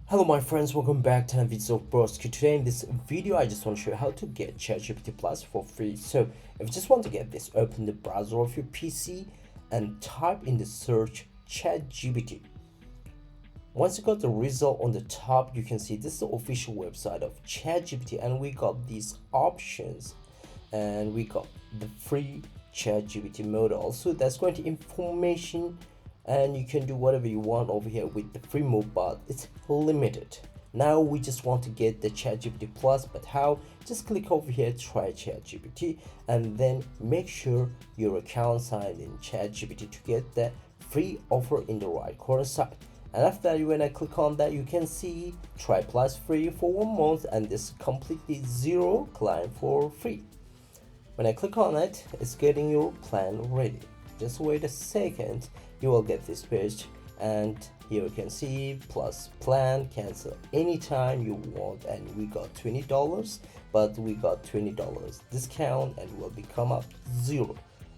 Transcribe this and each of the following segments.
Hello my friends, welcome back to another video of Broski. Today in this video I just want to show you how to get ChatGPT Plus for free. So if you just want to get this, open the browser of your PC and type in the search ChatGPT. Once you got the result on the top, you can see this is the official website of ChatGPT, and we got these options, and we got the free ChatGPT mode also. That's going to information, and you can do whatever you want over here with the free mode, but it's limited. Now we just want to get the ChatGPT Plus, but how? Just click over here, try ChatGPT, and then make sure your account signed in ChatGPT to get the free offer in the right corner side. And after that, when I click on that, you can see try Plus free for 1 month, and this completely zero client for free. When I click on it, it's getting your plan ready. Just wait a second, you will get this page, and here you can see plus plan, cancel anytime you want, and we got $20, but we got $20 discount and will become up zero.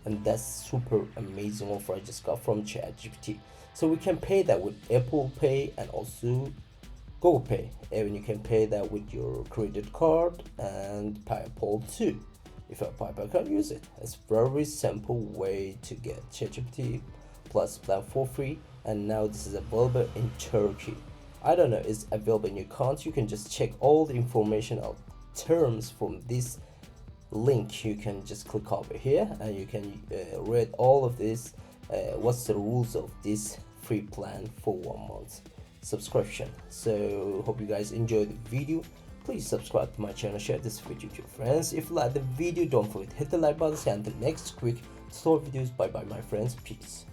And that's super amazing offer I just got from ChatGPT. So we can pay that with Apple Pay and also Google Pay, and you can pay that with your credit card and PayPal too. If you have PayPal, can use it. It's very simple way to get ChatGPT Plus plan for free, and now this is available in Turkey. I don't know, it's available in your country. You can just check all the information of terms from this link. You can just click over here and you can read all of this. What's the rules of this free plan for 1 month subscription. So hope you guys enjoyed the video. Please subscribe to my channel, share this video to your friends. If you like the video, don't forget to hit the like button, and the next quick tutorial videos. Bye bye my friends, peace.